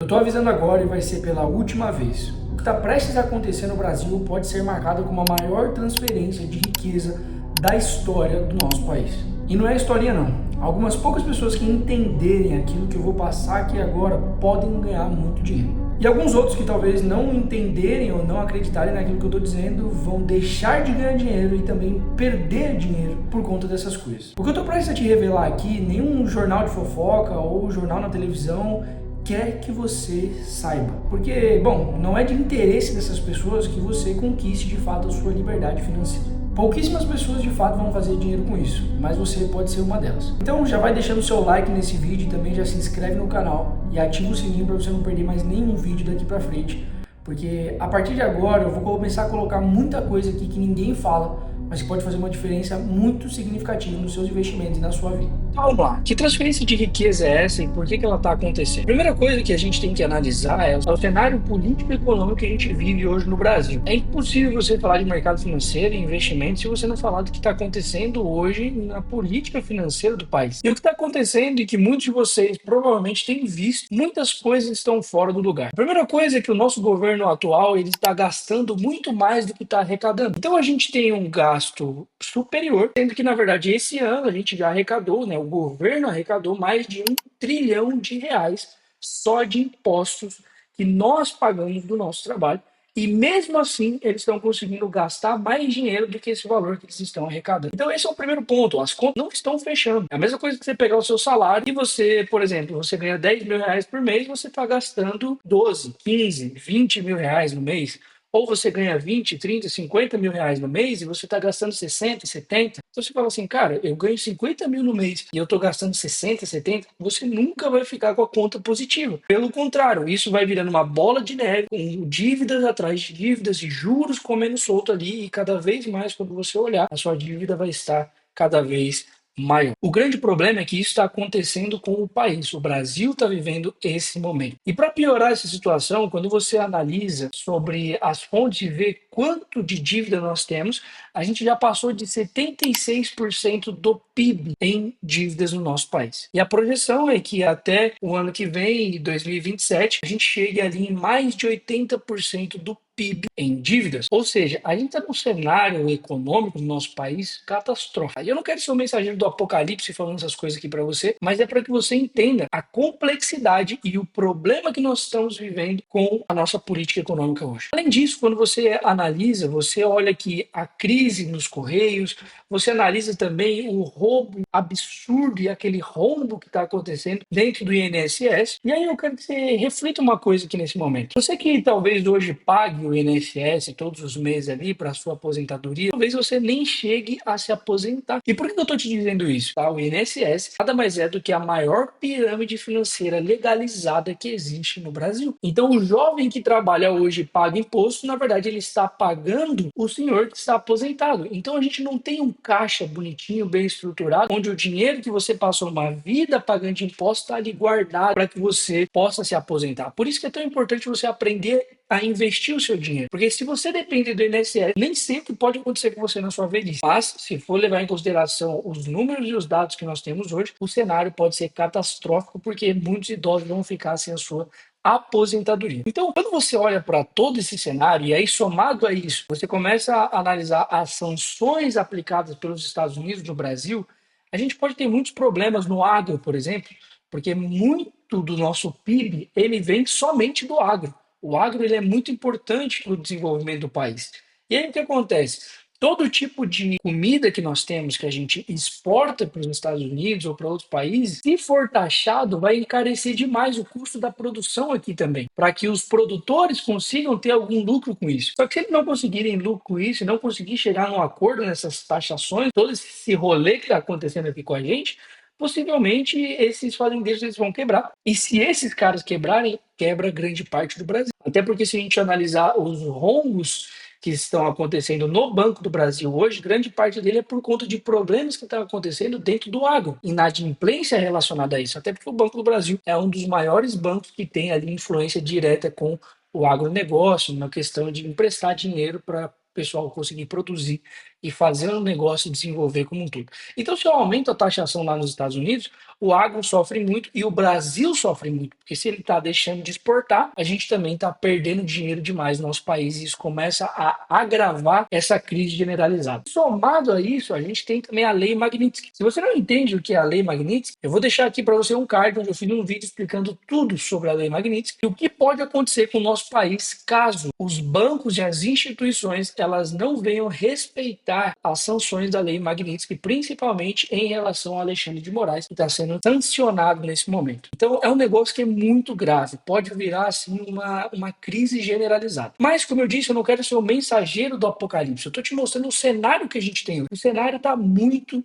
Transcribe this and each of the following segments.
Eu tô avisando agora e vai ser pela última vez. O que está prestes a acontecer no Brasil pode ser marcado como a maior transferência de riqueza da história do nosso país. E não é historinha não. Algumas poucas pessoas que entenderem aquilo que eu vou passar aqui agora podem ganhar muito dinheiro. E alguns outros que talvez não entenderem ou não acreditarem naquilo que eu estou dizendo vão deixar de ganhar dinheiro e também perder dinheiro por conta dessas coisas. O que eu estou prestes a te revelar aqui, nenhum jornal de fofoca ou jornal na televisão quer que você saiba. Porque, bom, não é de interesse dessas pessoas que você conquiste de fato a sua liberdade financeira. Pouquíssimas pessoas de fato vão fazer dinheiro com isso, mas você pode ser uma delas. Então já vai deixando o seu like nesse vídeo e também já se inscreve no canal e ativa o sininho para você não perder mais nenhum vídeo daqui pra frente. Porque a partir de agora eu vou começar a colocar muita coisa aqui que ninguém fala, mas que pode fazer uma diferença muito significativa nos seus investimentos e na sua vida. Então, vamos lá. Que transferência de riqueza é essa e por que ela está acontecendo? A primeira coisa que a gente tem que analisar é o cenário político e econômico que a gente vive hoje no Brasil. É impossível você falar de mercado financeiro e investimento se você não falar do que está acontecendo hoje na política financeira do país. E o que está acontecendo e que muitos de vocês provavelmente têm visto, muitas coisas estão fora do lugar. A primeira coisa é que o nosso governo atual ele está gastando muito mais do que está arrecadando. Então a gente tem um gasto superior, sendo que na verdade esse ano a gente já arrecadou, né? O governo arrecadou mais de R$ 1 trilhão só de impostos que nós pagamos do nosso trabalho. E mesmo assim, eles estão conseguindo gastar mais dinheiro do que esse valor que eles estão arrecadando. Então, esse é o primeiro ponto. As contas não estão fechando. É a mesma coisa que você pegar o seu salário e você, por exemplo, você ganha R$ 10 mil por mês, você está gastando 12, 15, R$ 20 mil no mês. Ou você ganha 20, 30, R$ 50 mil no mês e você está gastando 60, 70. Então você fala assim, cara, eu ganho 50 mil no mês e eu estou gastando 60, 70. Você nunca vai ficar com a conta positiva. Pelo contrário, isso vai virando uma bola de neve, com dívidas atrás de dívidas e juros comendo solto ali. E cada vez mais, quando você olhar, a sua dívida vai estar cada vez maior. O grande problema é que isso está acontecendo com o país. O Brasil está vivendo esse momento. E para piorar essa situação, quando você analisa sobre as fontes e vê quanto de dívida nós temos, a gente já passou de 76% do PIB em dívidas no nosso país. E a projeção é que até o ano que vem, 2027, a gente chegue ali em mais de 80% do PIB em dívidas. Ou seja, a gente está num cenário econômico no nosso país catastrófico. Eu não quero ser um mensageiro do apocalipse falando essas coisas aqui para você, mas é para que você entenda a complexidade e o problema que nós estamos vivendo com a nossa política econômica hoje. Além disso, quando você analisa, você olha que a crise nos Correios, você analisa também o roubo absurdo e aquele rombo que está acontecendo dentro do INSS. E aí eu quero que você reflita uma coisa aqui nesse momento. Você que talvez hoje pague o INSS todos os meses ali para a sua aposentadoria, talvez você nem chegue a se aposentar. E por que eu estou te dizendo isso? Tá? O INSS nada mais é do que a maior pirâmide financeira legalizada que existe no Brasil. Então o jovem que trabalha hoje e paga imposto, na verdade ele está pagando o senhor que está aposentado. Então a gente não tem um caixa bonitinho, bem estruturado, onde o dinheiro que você passou uma vida pagando de imposto está ali guardado para que você possa se aposentar. Por isso que é tão importante você aprender a investir o seu dinheiro. Porque se você depende do INSS, nem sempre pode acontecer com você na sua velhice. Mas, se for levar em consideração os números e os dados que nós temos hoje, o cenário pode ser catastrófico, porque muitos idosos vão ficar sem a sua aposentadoria. Então, quando você olha para todo esse cenário, e aí somado a isso, você começa a analisar as sanções aplicadas pelos Estados Unidos no Brasil, a gente pode ter muitos problemas no agro, por exemplo, porque muito do nosso PIB ele vem somente do agro. O agro ele é muito importante para o desenvolvimento do país. E aí o que acontece? Todo tipo de comida que nós temos, que a gente exporta para os Estados Unidos ou para outros países, se for taxado, vai encarecer demais o custo da produção aqui também, para que os produtores consigam ter algum lucro com isso. Só que se eles não conseguirem lucro com isso, não conseguir chegar num acordo nessas taxações, todo esse rolê que está acontecendo aqui com a gente, possivelmente esses fazendeiros eles vão quebrar. E se esses caras quebrarem, quebra grande parte do Brasil. Até porque se a gente analisar os rombos que estão acontecendo no Banco do Brasil hoje, grande parte dele é por conta de problemas que estão acontecendo dentro do agro, inadimplência relacionada a isso, até porque o Banco do Brasil é um dos maiores bancos que tem ali influência direta com o agronegócio, na questão de emprestar dinheiro para o pessoal conseguir produzir e fazer o negócio desenvolver como um todo. Então, se eu aumento a taxação lá nos Estados Unidos, o agro sofre muito e o Brasil sofre muito, porque se ele está deixando de exportar, a gente também está perdendo dinheiro demais no nosso país e isso começa a agravar essa crise generalizada. Somado a isso, a gente tem também a Lei Magnitsky. Se você não entende o que é a Lei Magnitsky, eu vou deixar aqui para você um card onde eu fiz um vídeo explicando tudo sobre a Lei Magnitsky e o que pode acontecer com o nosso país caso os bancos e as instituições elas não venham respeitar as sanções da Lei Magnitsky, principalmente em relação ao Alexandre de Moraes, que está sendo sancionado nesse momento. Então é um negócio que é muito grave, pode virar assim uma crise generalizada. Mas, como eu disse, eu não quero ser o mensageiro do apocalipse, eu estou te mostrando o cenário que a gente tem. O cenário está muito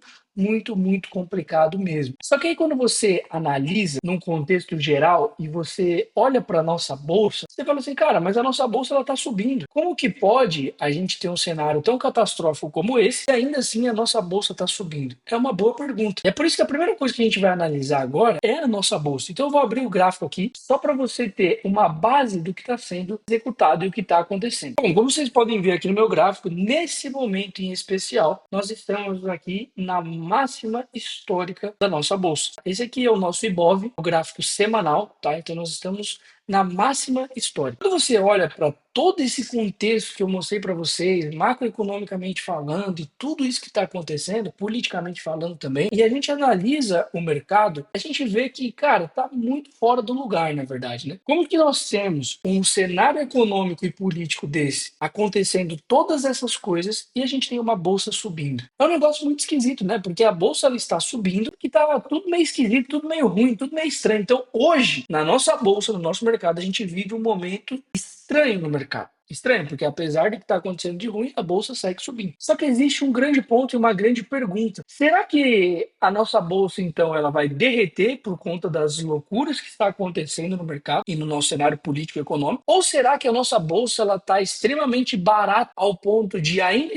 complicado mesmo. Só que aí quando você analisa num contexto geral e você olha para a nossa bolsa, você fala assim, cara, mas a nossa bolsa ela está subindo. Como que pode a gente ter um cenário tão catastrófico como esse e ainda assim a nossa bolsa está subindo? É uma boa pergunta. É por isso que a primeira coisa que a gente vai analisar agora é a nossa bolsa. Então eu vou abrir o gráfico aqui só para você ter uma base do que está sendo executado e o que está acontecendo. Bom, como vocês podem ver aqui no meu gráfico, nesse momento em especial, nós estamos aqui na máxima histórica da nossa bolsa. Esse aqui é o nosso Ibov, o gráfico semanal, tá? Então nós estamos na máxima histórica. Quando você olha para todo esse contexto que eu mostrei para vocês, macroeconomicamente falando, e tudo isso que está acontecendo, politicamente falando também, e a gente analisa o mercado, a gente vê que, cara, tá muito fora do lugar, na verdade, né? Como que nós temos um cenário econômico e político desse acontecendo todas essas coisas e a gente tem uma bolsa subindo? É um negócio muito esquisito, né? Porque a bolsa ela está subindo, que estava tudo meio esquisito, tudo meio ruim, tudo meio estranho. Então, hoje, na nossa bolsa, no nosso mercado, a gente vive um momento estranho no mercado. Estranho, porque apesar de que está acontecendo de ruim, a bolsa segue subindo. Só que existe um grande ponto e uma grande pergunta. Será que a nossa bolsa, então, ela vai derreter por conta das loucuras que está acontecendo no mercado e no nosso cenário político e econômico? Ou será que a nossa bolsa ela está extremamente barata ao ponto de, ainda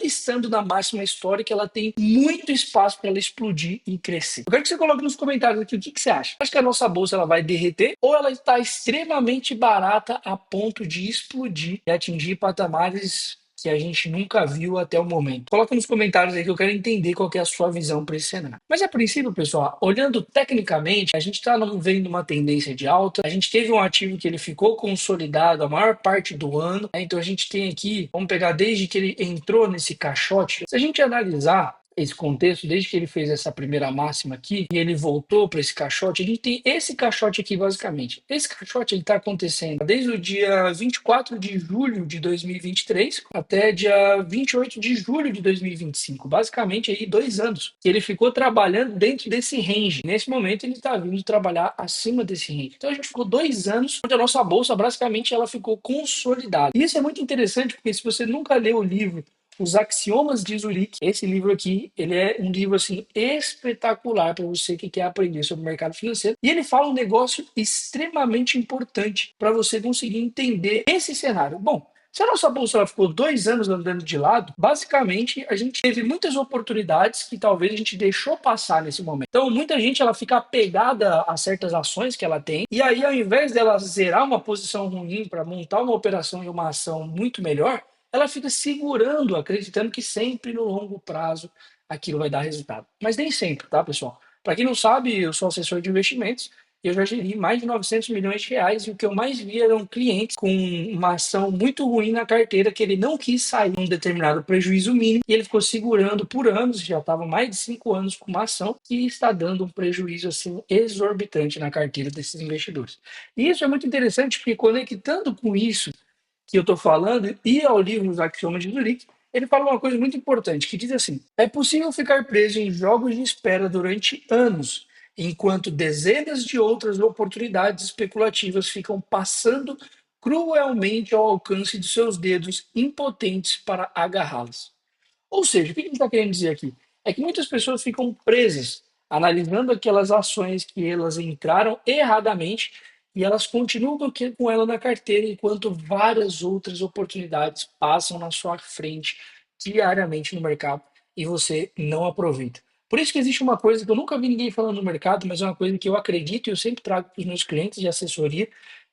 estando na máxima histórica, ela tem muito espaço para ela explodir e crescer? Eu quero que você coloque nos comentários aqui o que você acha. Acha que a nossa bolsa ela vai derreter ou ela está extremamente barata a ponto de explodir e atingir patamares que a gente nunca viu até o momento? Coloca nos comentários aí que eu quero entender qual que é a sua visão para esse cenário. Mas a princípio, pessoal, olhando tecnicamente, a gente está vendo uma tendência de alta. A gente teve um ativo que ele ficou consolidado a maior parte do ano, né? Então a gente tem aqui, vamos pegar desde que ele entrou nesse caixote. Se a gente analisar esse contexto, desde que ele fez essa primeira máxima aqui e ele voltou para esse caixote, a gente tem esse caixote aqui basicamente. Esse caixote está acontecendo desde o dia 24 de julho de 2023 até dia 28 de julho de 2025, basicamente aí 2 anos. Ele ficou trabalhando dentro desse range. Nesse momento ele está vindo trabalhar acima desse range. Então a gente ficou 2 anos onde a nossa bolsa basicamente ela ficou consolidada. E isso é muito interessante porque se você nunca leu o livro Os Axiomas de Zurique. Esse livro aqui, ele é um livro assim espetacular para você que quer aprender sobre o mercado financeiro. E ele fala um negócio extremamente importante para você conseguir entender esse cenário. Bom, se a nossa bolsa ela ficou 2 anos andando de lado, basicamente a gente teve muitas oportunidades que talvez a gente deixou passar nesse momento. Então, muita gente ela fica apegada a certas ações que ela tem, e aí, ao invés dela zerar uma posição ruim para montar uma operação e uma ação muito melhor, ela fica segurando, acreditando que sempre no longo prazo aquilo vai dar resultado. Mas nem sempre, tá, pessoal? Para quem não sabe, eu sou assessor de investimentos e eu já geri mais de 900 milhões de reais e o que eu mais vi eram clientes com uma ação muito ruim na carteira que ele não quis sair um determinado prejuízo mínimo e ele ficou segurando por anos, já estava mais de 5 anos com uma ação que está dando um prejuízo assim exorbitante na carteira desses investidores. E isso é muito interessante porque conectando com isso que eu estou falando e ao livro Os Axiomas de Zurique, ele fala uma coisa muito importante, que diz assim: é possível ficar preso em jogos de espera durante anos, enquanto dezenas de outras oportunidades especulativas ficam passando cruelmente ao alcance de seus dedos impotentes para agarrá-las. Ou seja, o que ele está querendo dizer aqui? É que muitas pessoas ficam presas, analisando aquelas ações que elas entraram erradamente e elas continuam com ela na carteira, enquanto várias outras oportunidades passam na sua frente diariamente no mercado e você não aproveita. Por isso que existe uma coisa que eu nunca vi ninguém falando no mercado, mas é uma coisa que eu acredito e eu sempre trago para os meus clientes de assessoria,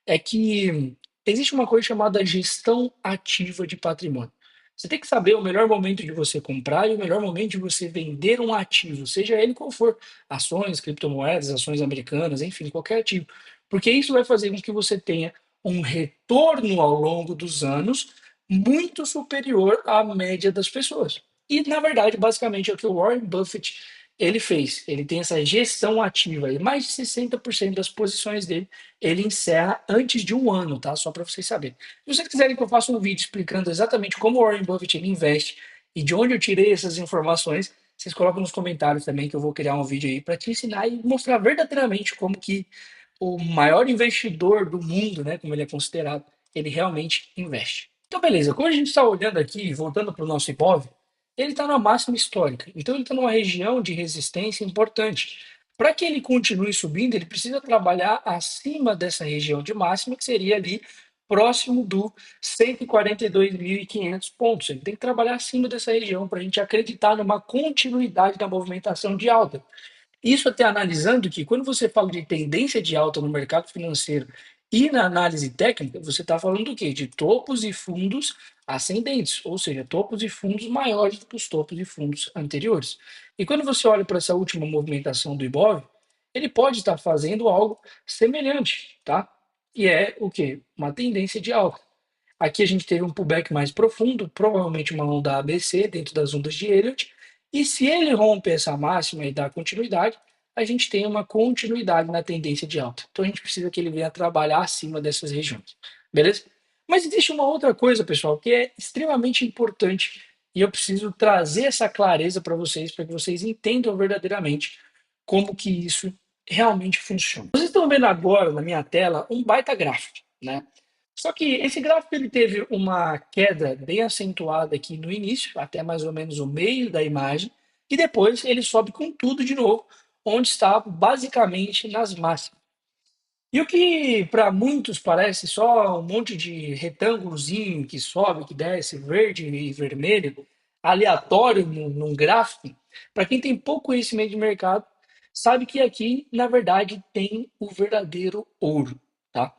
é que existe uma coisa chamada gestão ativa de patrimônio. Você tem que saber o melhor momento de você comprar e o melhor momento de você vender um ativo, seja ele qual for, ações, criptomoedas, ações americanas, enfim, qualquer ativo. Porque isso vai fazer com que você tenha um retorno ao longo dos anos muito superior à média das pessoas. E, na verdade, basicamente é o que o Warren Buffett ele fez. Ele tem essa gestão ativa e mais de 60% das posições dele ele encerra antes de um ano, tá? Só para vocês saberem. Se vocês quiserem que eu faça um vídeo explicando exatamente como o Warren Buffett ele investe e de onde eu tirei essas informações, vocês colocam nos comentários também que eu vou criar um vídeo aí para te ensinar e mostrar verdadeiramente como que o maior investidor do mundo, né, como ele é considerado, ele realmente investe. Então, beleza, quando a gente está olhando aqui, voltando para o nosso imóvel, ele está na máxima histórica. Então, ele está numa região de resistência importante. Para que ele continue subindo, ele precisa trabalhar acima dessa região de máxima, que seria ali próximo do 142.500 pontos. Ele tem que trabalhar acima dessa região para a gente acreditar numa continuidade da movimentação de alta. Isso até analisando que quando você fala de tendência de alta no mercado financeiro e na análise técnica, você está falando do quê? De topos e fundos ascendentes, ou seja, topos e fundos maiores do que os topos e fundos anteriores. E quando você olha para essa última movimentação do Ibov, ele pode estar fazendo algo semelhante, tá? E é o quê? Uma tendência de alta. Aqui a gente teve um pullback mais profundo, provavelmente uma onda ABC dentro das ondas de Elliott. E se ele rompe essa máxima e dá continuidade, a gente tem uma continuidade na tendência de alta. Então a gente precisa que ele venha trabalhar acima dessas regiões. Beleza? Mas existe uma outra coisa, pessoal, que é extremamente importante e eu preciso trazer essa clareza para que vocês entendam verdadeiramente como que isso realmente funciona. Vocês estão vendo agora na minha tela um baita gráfico, né? Só que esse gráfico ele teve uma queda bem acentuada aqui no início, até mais ou menos o meio da imagem, e depois ele sobe com tudo de novo, onde está basicamente nas máximas. E o que para muitos parece só um monte de retângulozinho que sobe, que desce, verde e vermelho, aleatório num gráfico, para quem tem pouco conhecimento de mercado, sabe que aqui, na verdade, tem o verdadeiro ouro, tá?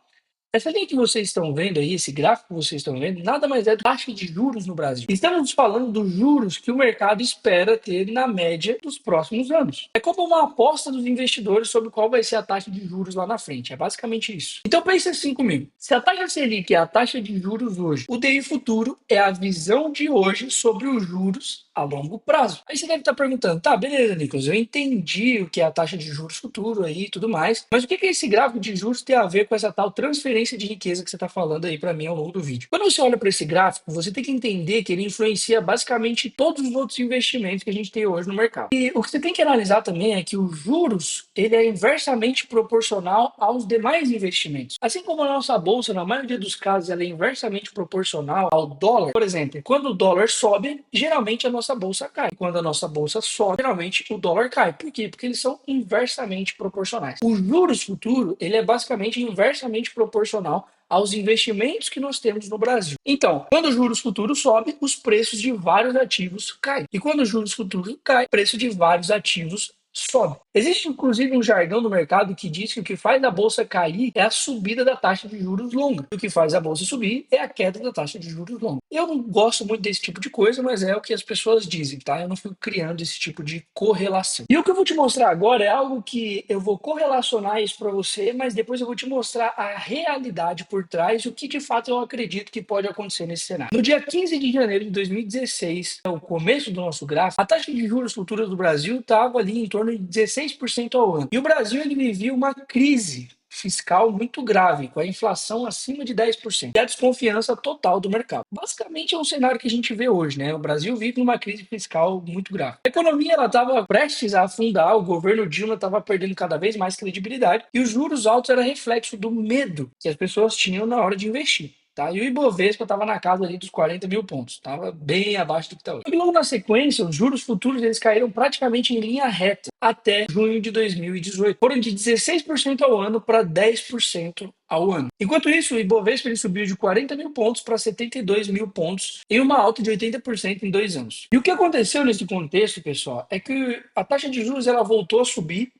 Essa linha que vocês estão vendo aí, esse gráfico que vocês estão vendo, nada mais é do que a taxa de juros no Brasil. Estamos falando dos juros que o mercado espera ter na média dos próximos anos. É como uma aposta dos investidores sobre qual vai ser a taxa de juros lá na frente. É basicamente isso. Então pense assim comigo. Se a taxa Selic é a taxa de juros hoje, o DI futuro é a visão de hoje sobre os juros a longo prazo. Aí você deve estar perguntando, tá, beleza, Nicolas, eu entendi o que é a taxa de juros futuro aí e tudo mais, mas o que esse gráfico de juros tem a ver com essa tal transferência de riqueza que você está falando aí para mim ao longo do vídeo? Quando você olha para esse gráfico, você tem que entender que ele influencia basicamente todos os outros investimentos que a gente tem hoje no mercado. E o que você tem que analisar também é que os juros, ele é inversamente proporcional aos demais investimentos. Assim como a nossa bolsa, na maioria dos casos, ela é inversamente proporcional ao dólar. Por exemplo, quando o dólar sobe, geralmente a nossa bolsa cai. Quando a nossa bolsa sobe, geralmente o dólar cai. Por quê? Porque eles são inversamente proporcionais. O juros futuro, ele é basicamente inversamente proporcional aos investimentos que nós temos no Brasil. Então, quando os juros futuros sobem, os preços de vários ativos caem. E quando os juros futuros caem, o preço de vários ativos sobe. Existe inclusive um jargão no mercado que diz que o que faz a bolsa cair é a subida da taxa de juros longa. E o que faz a bolsa subir é a queda da taxa de juros longa. Eu não gosto muito desse tipo de coisa, mas é o que as pessoas dizem, tá? Eu não fico criando esse tipo de correlação. E o que eu vou te mostrar agora é algo que eu vou correlacionar isso para você, mas depois eu vou te mostrar a realidade por trás e o que de fato eu acredito que pode acontecer nesse cenário. No dia 15 de janeiro de 2016, no começo do nosso gráfico, a taxa de juros futuros do Brasil estava ali em torno de 16% ao ano. E o Brasil ele vivia uma crise fiscal muito grave, com a inflação acima de 10% e a desconfiança total do mercado. Basicamente é um cenário que a gente vê hoje, né? O Brasil vive numa crise fiscal muito grave. A economia ela estava prestes a afundar, o governo Dilma estava perdendo cada vez mais credibilidade e os juros altos era reflexo do medo que as pessoas tinham na hora de investir. Tá? E o Ibovespa estava na casa ali dos 40 mil pontos, estava bem abaixo do que está hoje. E logo na sequência, os juros futuros eles caíram praticamente em linha reta até junho de 2018. Foram de 16% ao ano para 10% ao ano. Enquanto isso, o Ibovespa ele subiu de 40 mil pontos para 72 mil pontos, em uma alta de 80% em 2 anos. E o que aconteceu nesse contexto, pessoal, é que a taxa de juros ela voltou a subir,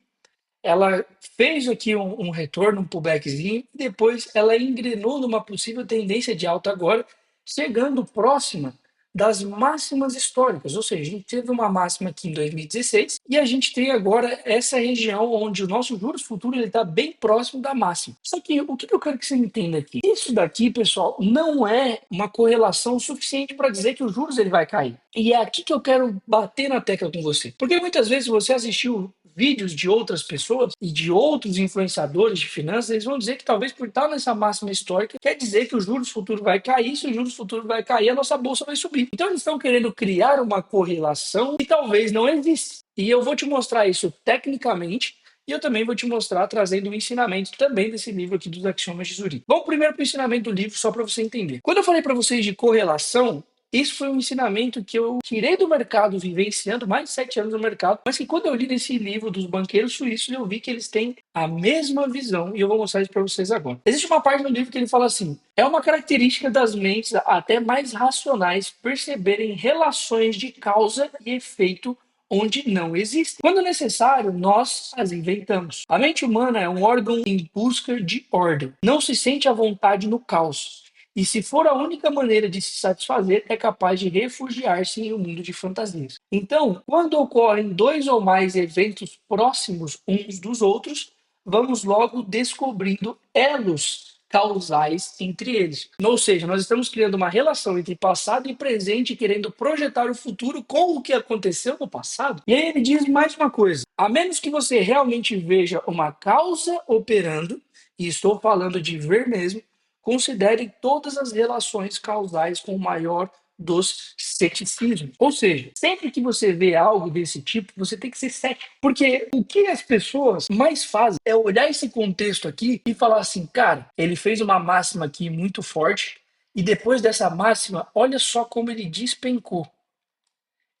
ela fez aqui um retorno, um pullbackzinho, e depois ela engrenou numa possível tendência de alta agora, chegando próxima das máximas históricas, ou seja, a gente teve uma máxima aqui em 2016 e a gente tem agora essa região onde o nosso juros futuro está bem próximo da máxima. Só que o que eu quero que você entenda aqui? Isso daqui, pessoal, não é uma correlação suficiente para dizer que o juros ele vai cair. E é aqui que eu quero bater na tecla com você. Porque muitas vezes você assistiu vídeos de outras pessoas e de outros influenciadores de finanças, eles vão dizer que talvez por estar nessa máxima histórica, quer dizer que o juros futuro vai cair, se o juros futuro vai cair, a nossa bolsa vai subir. Então eles estão querendo criar uma correlação que talvez não exista. E eu vou te mostrar isso tecnicamente, e eu também vou te mostrar trazendo um ensinamento também desse livro aqui dos Axiomas de Zurique. Vamos primeiro para o ensinamento do livro, só para você entender. Quando eu falei para vocês de correlação, isso foi um ensinamento que eu tirei do mercado, vivenciando mais de 7 anos no mercado, mas que quando eu li nesse livro dos banqueiros suíços, eu vi que eles têm a mesma visão e eu vou mostrar isso para vocês agora. Existe uma parte no livro que ele fala assim: é uma característica das mentes até mais racionais perceberem relações de causa e efeito onde não existem. Quando necessário, nós as inventamos. A mente humana é um órgão em busca de ordem. Não se sente à vontade no caos. E se for a única maneira de se satisfazer, é capaz de refugiar-se em um mundo de fantasias. Então, quando ocorrem dois ou mais eventos próximos uns dos outros, vamos logo descobrindo elos causais entre eles. Ou seja, nós estamos criando uma relação entre passado e presente, querendo projetar o futuro com o que aconteceu no passado. E aí ele diz mais uma coisa: a menos que você realmente veja uma causa operando, e estou falando de ver mesmo, considere todas as relações causais com o maior dos ceticismos. Ou seja, sempre que você vê algo desse tipo, você tem que ser cético. Porque o que as pessoas mais fazem é olhar esse contexto aqui e falar assim, cara, ele fez uma máxima aqui muito forte e depois dessa máxima, olha só como ele despencou.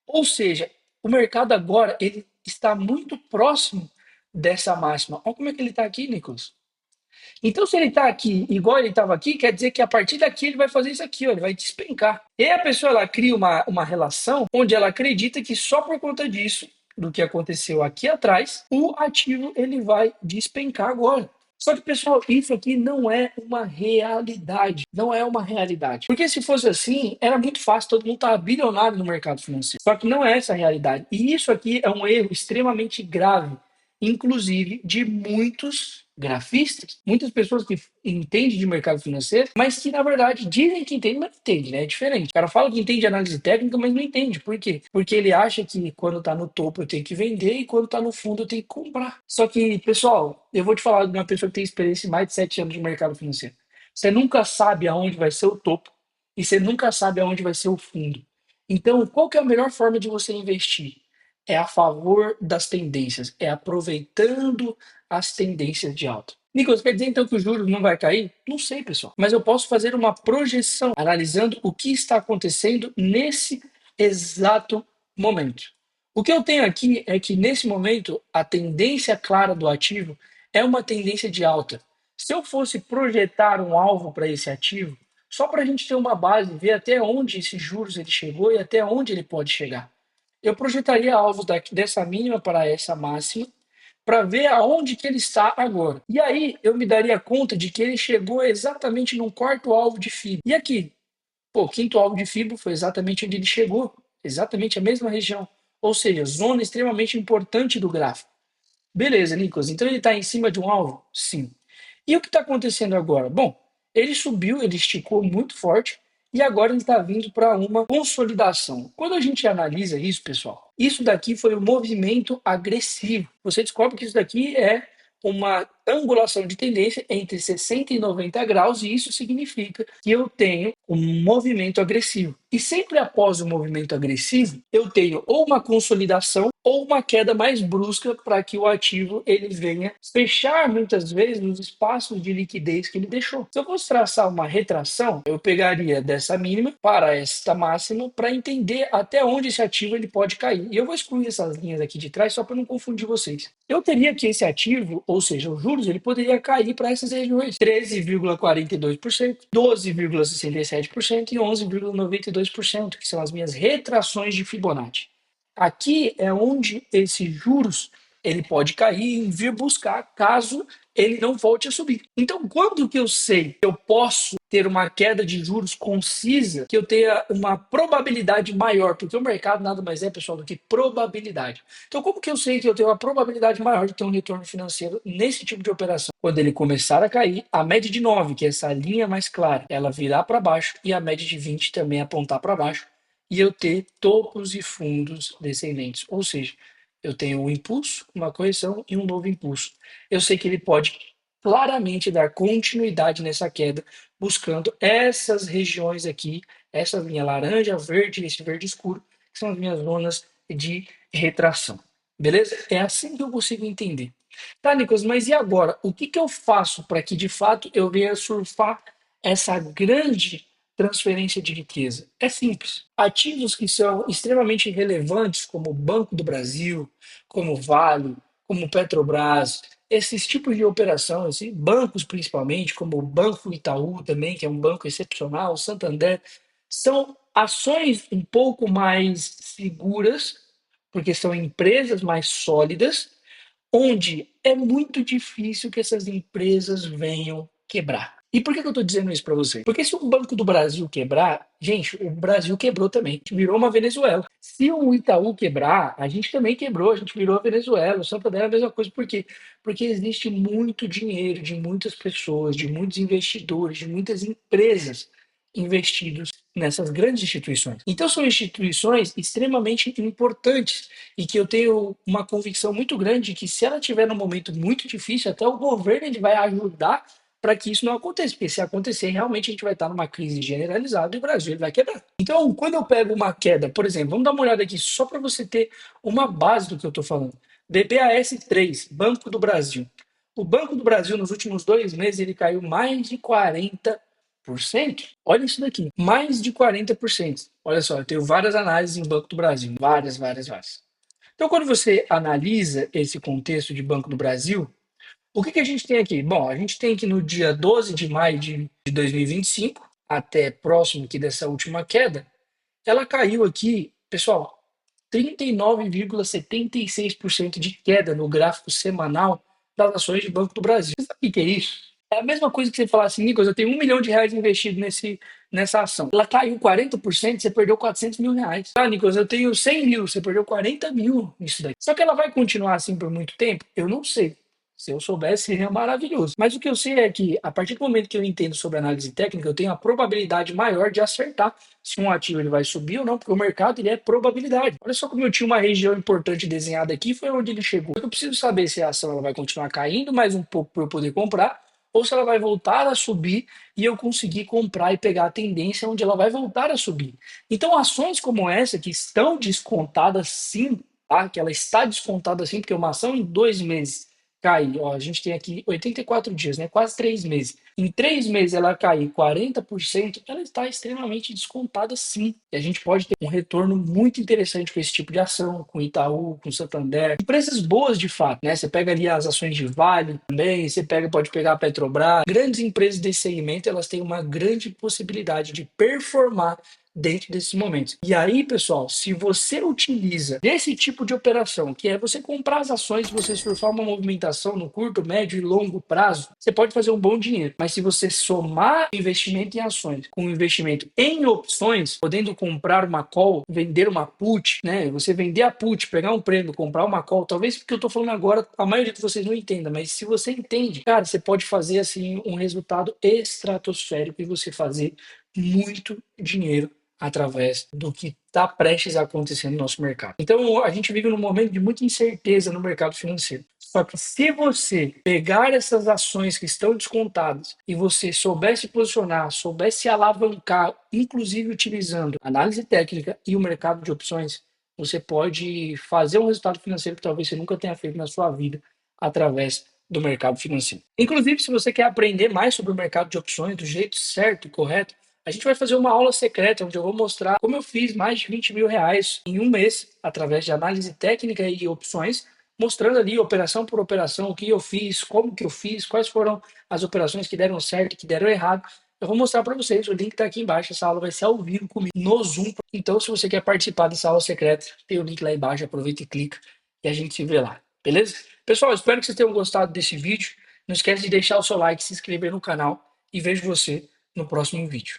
Ou seja, o mercado agora ele está muito próximo dessa máxima. Olha como é que ele está aqui, Nicolas. Então, se ele está aqui igual ele estava aqui, quer dizer que a partir daqui ele vai fazer isso aqui, ó, ele vai despencar. E aí a pessoa ela cria uma relação onde ela acredita que só por conta disso, do que aconteceu aqui atrás, o ativo ele vai despencar agora. Só que, pessoal, isso aqui não é uma realidade. Não é uma realidade. Porque se fosse assim, era muito fácil, todo mundo estava bilionário no mercado financeiro. Só que não é essa a realidade. E isso aqui é um erro extremamente grave, inclusive de muitos grafistas, muitas pessoas que entendem de mercado financeiro, mas que na verdade dizem que entendem, mas não entendem, né? É diferente. O cara fala que entende de análise técnica, mas não entende. Por quê? Porque ele acha que quando tá no topo eu tenho que vender e quando tá no fundo eu tenho que comprar. Só que, pessoal, eu vou te falar de uma pessoa que tem experiência em mais de 7 anos de mercado financeiro. Você nunca sabe aonde vai ser o topo e você nunca sabe aonde vai ser o fundo. Então, qual que é a melhor forma de você investir? É a favor das tendências, é aproveitando as tendências de alta. Nicolas, quer dizer então que o juros não vai cair? Não sei, pessoal. Mas eu posso fazer uma projeção analisando o que está acontecendo nesse exato momento. O que eu tenho aqui é que nesse momento a tendência clara do ativo é uma tendência de alta. Se eu fosse projetar um alvo para esse ativo, só para a gente ter uma base, ver até onde esses juros ele chegou e até onde ele pode chegar, eu projetaria alvos dessa mínima para essa máxima para ver aonde que ele está agora. E aí eu me daria conta de que ele chegou exatamente no quarto alvo de FIBO. E aqui, pô, o quinto alvo de FIBO foi exatamente onde ele chegou, exatamente a mesma região. Ou seja, zona extremamente importante do gráfico. Beleza, Nicolas, então ele está em cima de um alvo? Sim. E o que está acontecendo agora? Bom, ele subiu, ele esticou muito forte e agora ele está vindo para uma consolidação. Quando a gente analisa isso, pessoal, isso daqui foi um movimento agressivo. Você descobre que isso daqui é uma angulação de tendência entre 60 e 90 graus e isso significa que eu tenho um movimento agressivo. E sempre após o movimento agressivo, eu tenho ou uma consolidação ou uma queda mais brusca para que o ativo ele venha fechar muitas vezes nos espaços de liquidez que ele deixou. Se eu fosse traçar uma retração, eu pegaria dessa mínima para esta máxima para entender até onde esse ativo ele pode cair. E eu vou excluir essas linhas aqui de trás só para não confundir vocês. Eu teria que esse ativo, ou seja, os juros, ele poderia cair para essas regiões: 13,42%, 12,67% e 11,92%, que são as minhas retrações de Fibonacci. Aqui é onde esses juros ele pode cair e vir buscar caso ele não volte a subir. Então, quando que eu sei que eu posso ter uma queda de juros concisa, que eu tenha uma probabilidade maior, porque o mercado nada mais é, pessoal, do que probabilidade. Então, como que eu sei que eu tenho uma probabilidade maior de ter um retorno financeiro nesse tipo de operação? Quando ele começar a cair, a média de 9, que é essa linha mais clara, ela virar para baixo e a média de 20 também apontar para baixo e eu ter topos e fundos descendentes. Ou seja, eu tenho um impulso, uma correção e um novo impulso. Eu sei que ele pode claramente dar continuidade nessa queda, buscando essas regiões aqui, essa linha laranja, verde, esse verde escuro, que são as minhas zonas de retração. Beleza? É assim que eu consigo entender. Tá, Nicolas, mas e agora? O que que eu faço para que de fato eu venha surfar essa grande transferência de riqueza? É simples. Ativos que são extremamente relevantes, como o Banco do Brasil, como Vale, como Petrobras, esses tipos de operação, esses bancos principalmente, como o Banco Itaú também, que é um banco excepcional, o Santander, são ações um pouco mais seguras, porque são empresas mais sólidas, onde é muito difícil que essas empresas venham quebrar. E por que que eu estou dizendo isso para você? Porque se o Banco do Brasil quebrar, gente, o Brasil quebrou também, virou uma Venezuela. Se o Itaú quebrar, a gente também quebrou, a gente virou a Venezuela. O Santander é a mesma coisa. Por quê? Porque existe muito dinheiro de muitas pessoas, de muitos investidores, de muitas empresas investidos nessas grandes instituições. Então são instituições extremamente importantes e que eu tenho uma convicção muito grande que se ela tiver num momento muito difícil, até o governo ele vai ajudar para que isso não aconteça, porque se acontecer, realmente a gente vai estar numa crise generalizada e o Brasil ele vai quebrar. Então, quando eu pego uma queda, por exemplo, vamos dar uma olhada aqui só para você ter uma base do que eu estou falando. BBAS 3, Banco do Brasil. O Banco do Brasil, nos últimos 2 meses, ele caiu mais de 40%. Olha isso daqui, mais de 40%. Olha só, eu tenho várias análises em Banco do Brasil, várias, várias, várias. Então, quando você analisa esse contexto de Banco do Brasil, o que que a gente tem aqui? Bom, a gente tem que no dia 12 de maio de 2025, até próximo aqui dessa última queda, ela caiu aqui, pessoal, 39,76% de queda no gráfico semanal das ações de Banco do Brasil. Você sabe o que que é isso? É a mesma coisa que você falar assim, Nicolas, eu tenho R$ 1 milhão investido nessa ação. Ela caiu 40%, você perdeu R$ 400 mil. Ah, Nicolas, eu tenho 100 mil, você perdeu 40 mil nisso daí. Só que ela vai continuar assim por muito tempo? Eu não sei. Se eu soubesse, seria maravilhoso. Mas o que eu sei é que, a partir do momento que eu entendo sobre análise técnica, eu tenho a probabilidade maior de acertar se um ativo ele vai subir ou não, porque o mercado ele é probabilidade. Olha só como eu tinha uma região importante desenhada aqui, foi onde ele chegou. Eu preciso saber se a ação ela vai continuar caindo mais um pouco para eu poder comprar, ou se ela vai voltar a subir e eu conseguir comprar e pegar a tendência onde ela vai voltar a subir. Então, ações como essa, que estão descontadas sim, tá? Que ela está descontada sim, porque uma ação em 2 meses cair, ó, a gente tem aqui 84 dias, né? Quase 3 meses. Em 3 meses ela cair 40%, ela está extremamente descontada sim. E a gente pode ter um retorno muito interessante com esse tipo de ação, com Itaú, com Santander. Empresas boas de fato, né? Você pega ali as ações de Vale também, você pode pegar a Petrobras. Grandes empresas desse segmento, elas têm uma grande possibilidade de performar dentro desses momentos. E aí, pessoal, se você utiliza desse tipo de operação, que é você comprar as ações, você surfar uma movimentação no curto, médio e longo prazo, você pode fazer um bom dinheiro. Mas se você somar investimento em ações com investimento em opções, podendo comprar uma call, vender uma put, né? Você vender a put, pegar um prêmio, comprar uma call, talvez porque eu tô falando agora, a maioria de vocês não entenda, mas se você entende, cara, você pode fazer assim um resultado estratosférico e você fazer muito dinheiro através do que está prestes a acontecer no nosso mercado. Então, a gente vive num momento de muita incerteza no mercado financeiro. Só que se você pegar essas ações que estão descontadas e você souber se posicionar, souber se alavancar, inclusive utilizando análise técnica e o mercado de opções, você pode fazer um resultado financeiro que talvez você nunca tenha feito na sua vida através do mercado financeiro. Inclusive, se você quer aprender mais sobre o mercado de opções do jeito certo e correto, a gente vai fazer uma aula secreta onde eu vou mostrar como eu fiz mais de R$ 20 mil em um mês através de análise técnica e opções, mostrando ali operação por operação o que eu fiz, como que eu fiz, quais foram as operações que deram certo e que deram errado. Eu vou mostrar para vocês, o link está aqui embaixo, essa aula vai ser ao vivo comigo no Zoom. Então, se você quer participar dessa aula secreta, tem o link lá embaixo, aproveita e clica e a gente se vê lá, beleza? Pessoal, espero que vocês tenham gostado desse vídeo. Não esquece de deixar o seu like, se inscrever no canal e vejo você no próximo vídeo.